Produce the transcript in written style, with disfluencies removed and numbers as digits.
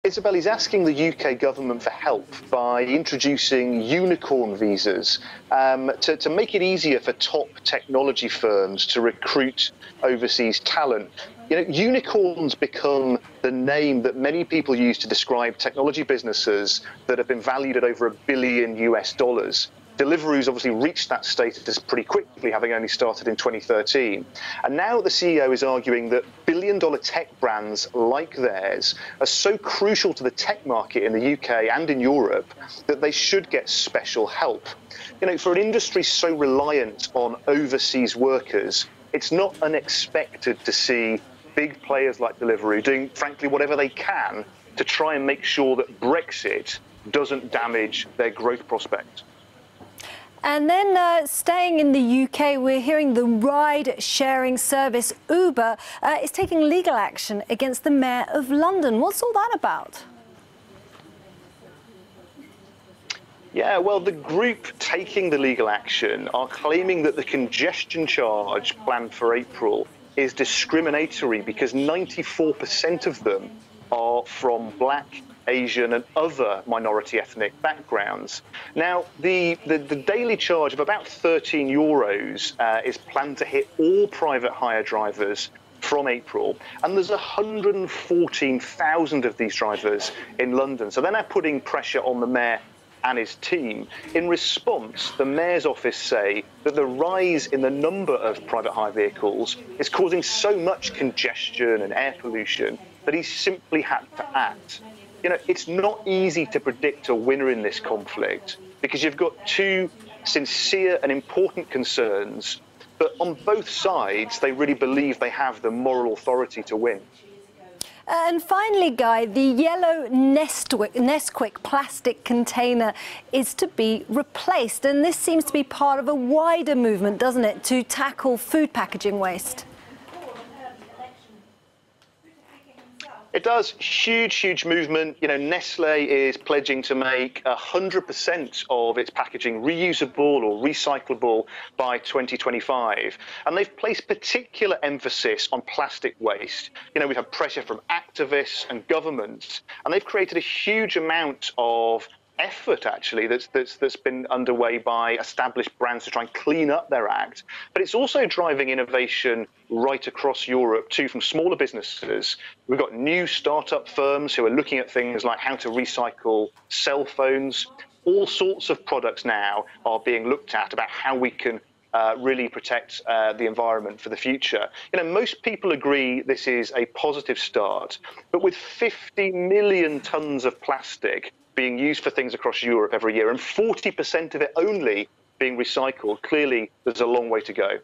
Isabel, he's asking the UK government for help by introducing unicorn visas to make it easier for top technology firms to recruit overseas talent. You know, unicorns become the name that many people use to describe technology businesses that have been valued at over $1 billion US. Deliveroo's obviously reached that status pretty quickly, having only started in 2013. And now the CEO is arguing that billion-dollar tech brands like theirs are so crucial to the tech market in the UK and in Europe that they should get special help. You know, for an industry so reliant on overseas workers, it's not unexpected to see big players like Deliveroo doing, frankly, whatever they can to try and make sure that Brexit doesn't damage their growth prospects. And then staying in the UK, we're hearing the ride-sharing service Uber is taking legal action against the Mayor of London. What's all that about? Yeah, well, the group taking the legal action are claiming that the congestion charge planned for April is discriminatory because 94% of them are from Black, Asian and other minority ethnic backgrounds. Now, the daily charge of about €13 is planned to hit all private hire drivers from April, and there's 114,000 of these drivers in London. So they're now putting pressure on the mayor and his team. In response, the mayor's office say that the rise in the number of private hire vehicles is causing so much congestion and air pollution that he simply had to act. You know, it's not easy to predict a winner in this conflict because you've got two sincere and important concerns, but on both sides, they really believe they have the moral authority to win. And finally, Guy, the yellow Nesquik plastic container is to be replaced. And this seems to be part of a wider movement, doesn't it, to tackle food packaging waste? It does. Huge movement. You know, Nestle is pledging to make 100% of its packaging reusable or recyclable by 2025. And they've placed particular emphasis on plastic waste. You know, we've had pressure from activists and governments, and they've created a huge amount of effort actually that's been underway by established brands to try and clean up their act. But it's also driving innovation right across Europe too, from smaller businesses. We've got new startup firms who are looking at things like how to recycle cell phones. All sorts of products now are being looked at about how we can really protect the environment for the future. You know, most people agree this is a positive start, but with 50 million tons of plastic being used for things across Europe every year and 40% of it only being recycled, clearly there's a long way to go.